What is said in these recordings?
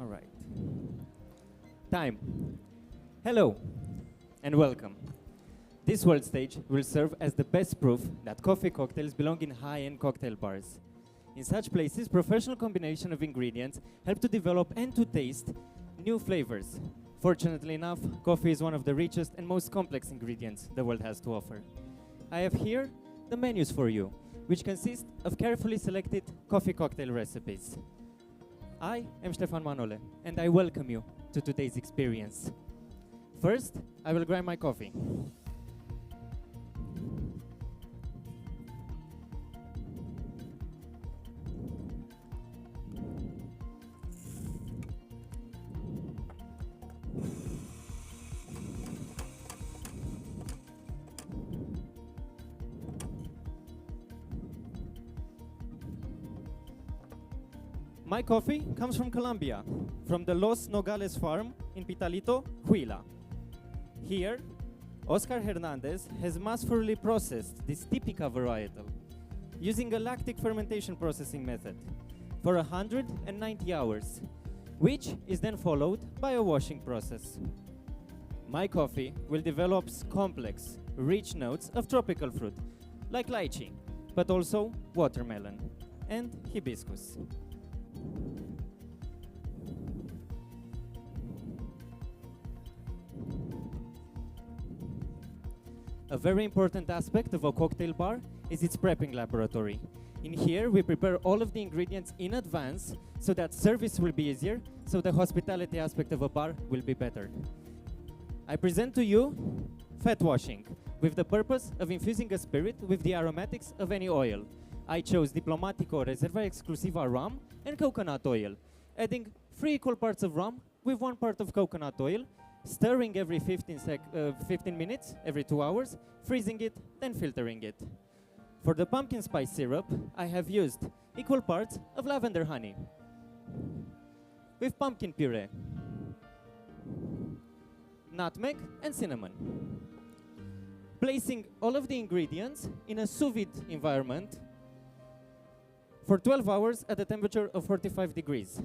All right. Time. Hello and welcome. This world stage will serve as the best proof that coffee cocktails belong in high-end cocktail bars. In such places, professional combination of ingredients help to develop and to taste new flavors. Fortunately enough, coffee is one of the richest and most complex ingredients the world has to offer. I have here the menus for you, which consist of carefully selected coffee cocktail recipes. I am Stefan Manole, and I welcome you to today's experience. First, I will grind my coffee. My coffee comes from Colombia, from the Los Nogales farm in Pitalito, Huila. Here, Oscar Hernandez has masterfully processed this typica varietal using a lactic fermentation processing method for 190 hours, which is then followed by a washing process. My coffee will develop complex, rich notes of tropical fruit, like lychee, but also watermelon and hibiscus. A very important aspect of a cocktail bar is its prepping laboratory. In here, we prepare all of the ingredients in advance so that service will be easier, so the hospitality aspect of a bar will be better. I present to you fat washing, with the purpose of infusing a spirit with the aromatics of any oil. I chose Diplomatico Reserva Exclusiva rum and coconut oil, adding 3 equal parts of rum with 1 part of coconut oil, stirring every 15 minutes, every 2 hours, freezing it, then filtering it. For the pumpkin spice syrup, I have used equal parts of lavender honey with pumpkin puree, nutmeg, and cinnamon. Placing all of the ingredients in a sous vide environment for 12 hours at a temperature of 45 degrees.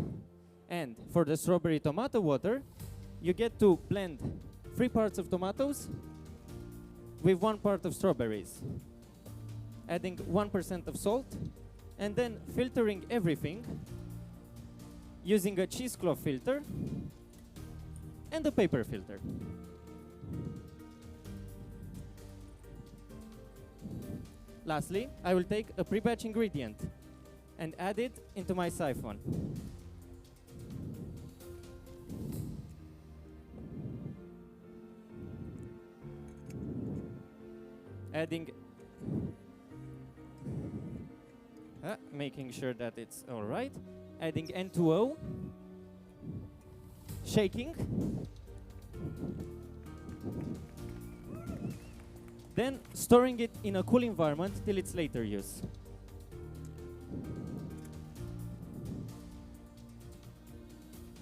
And for the strawberry tomato water, you get to blend 3 parts of tomatoes with 1 part of strawberries, adding 1% of salt, and then filtering everything using a cheesecloth filter and a paper filter. Lastly, I will take a pre-batch ingredient and add it into my siphon. Making sure that it's all right. Adding N2O, shaking, then storing it in a cool environment till its later use.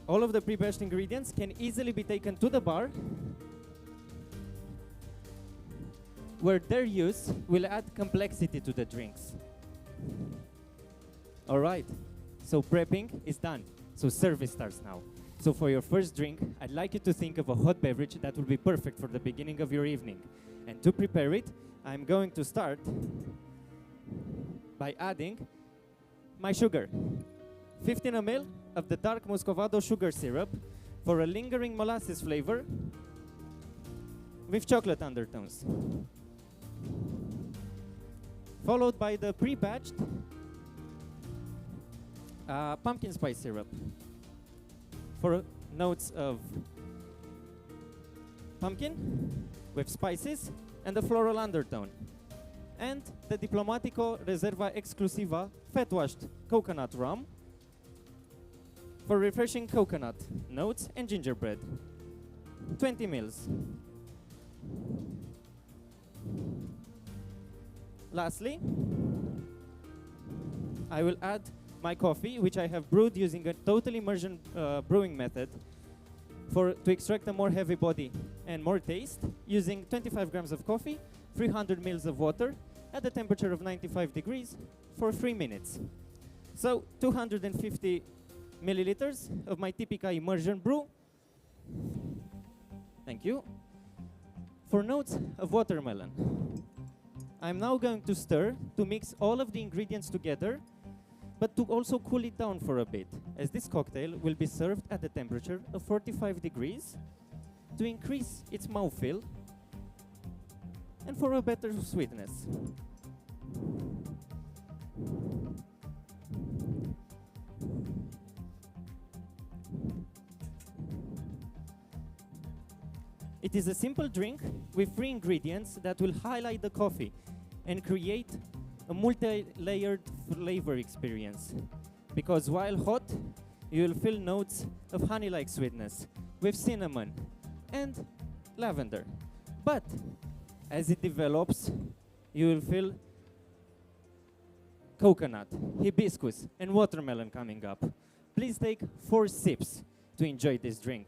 All of the pre-batched ingredients can easily be taken to the bar, where their use will add complexity to the drinks. All right, so prepping is done. So service starts now. So for your first drink, I'd like you to think of a hot beverage that will be perfect for the beginning of your evening. And to prepare it, I'm going to start by adding my sugar. 15 ml of the dark Muscovado sugar syrup for a lingering molasses flavor with chocolate undertones. Followed by the pre-batched pumpkin spice syrup for notes of pumpkin with spices and a floral undertone. And the Diplomatico Reserva Exclusiva fat-washed coconut rum for refreshing coconut notes and gingerbread. 20 mils. Lastly, I will add my coffee, which I have brewed using a total immersion brewing method to extract a more heavy body and more taste, using 25 grams of coffee, 300 mils of water at a temperature of 95 degrees for 3 minutes. So 250 milliliters of my typical immersion brew. Thank you. For notes of watermelon, I'm now going to stir to mix all of the ingredients together, but to also cool it down for a bit, as this cocktail will be served at the temperature of 45 degrees to increase its mouthfeel and for a better sweetness. It is a simple drink with 3 ingredients that will highlight the coffee and create a multi-layered flavor experience. Because while hot, you will feel notes of honey-like sweetness with cinnamon and lavender. But as it develops, you will feel coconut, hibiscus, and watermelon coming up. Please take 4 sips to enjoy this drink.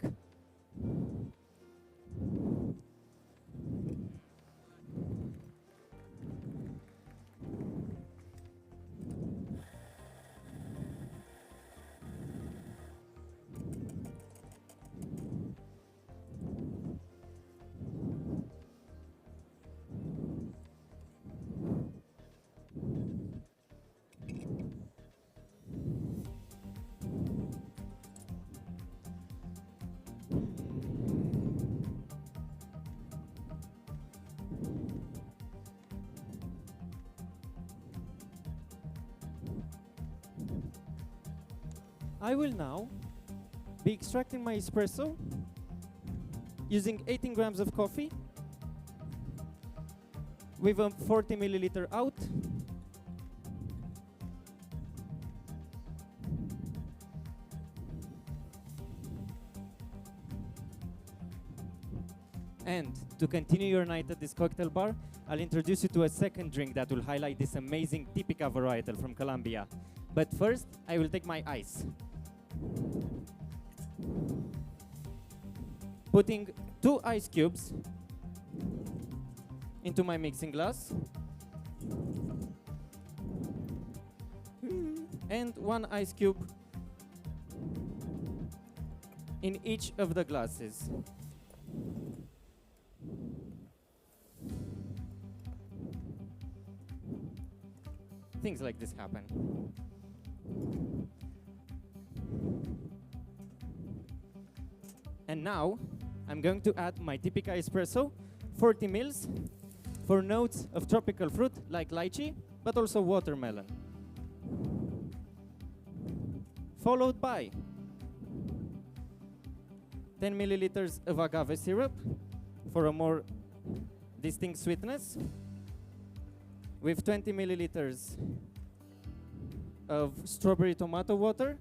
I will now be extracting my espresso using 18 grams of coffee with a 40 milliliter out. And to continue your night at this cocktail bar, I'll introduce you to a second drink that will highlight this amazing Typica varietal from Colombia. But first, I will take my ice. Putting 2 ice cubes into my mixing glass and 1 ice cube in each of the glasses. Things like this happen. And now, I'm going to add my Typica espresso, 40 mils, for notes of tropical fruit like lychee, but also watermelon. Followed by 10 milliliters of agave syrup for a more distinct sweetness, with 20 milliliters of strawberry tomato water,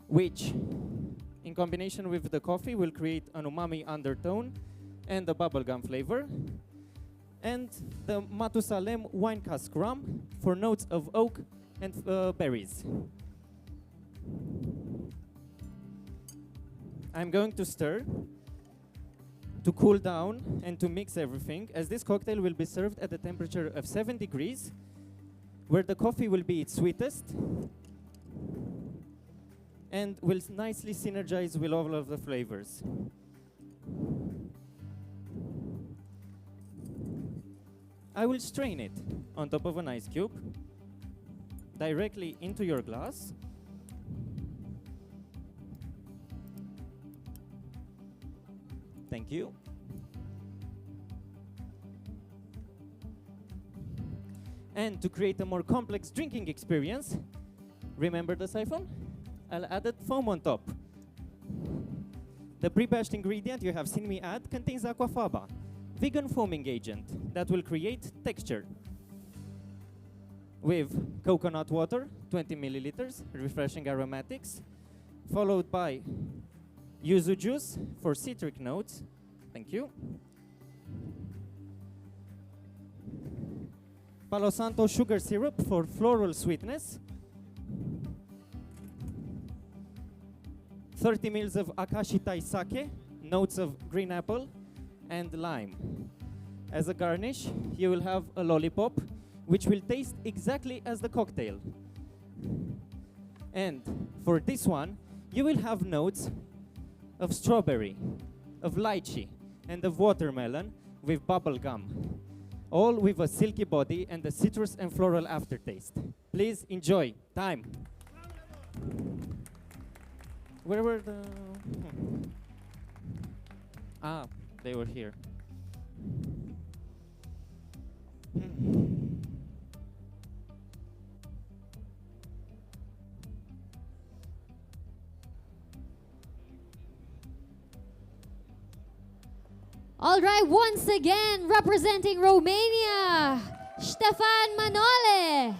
which in combination with the coffee will create an umami undertone and a bubblegum flavor, and the Matusalem wine cask rum for notes of oak and berries. I'm going to stir to cool down and to mix everything, as this cocktail will be served at a temperature of 7 degrees, where the coffee will be its sweetest and will nicely synergize with all of the flavors. I will strain it on top of an ice cube directly into your glass. Thank you. And to create a more complex drinking experience, remember the siphon? I'll add foam on top. The pre-bashed ingredient you have seen me add contains aquafaba, vegan foaming agent that will create texture. With coconut water, 20 milliliters, refreshing aromatics, followed by yuzu juice for citric notes. Thank you. Palo Santo sugar syrup for floral sweetness. 30 ml of Akashitai sake, notes of green apple and lime. As a garnish, you will have a lollipop, which will taste exactly as the cocktail. And for this one, you will have notes of strawberry, of lychee, and of watermelon with bubble gum, all with a silky body and a citrus and floral aftertaste. Please enjoy. Time. Where were the... Ah, they were here. All right, once again, representing Romania, Stefan Manole.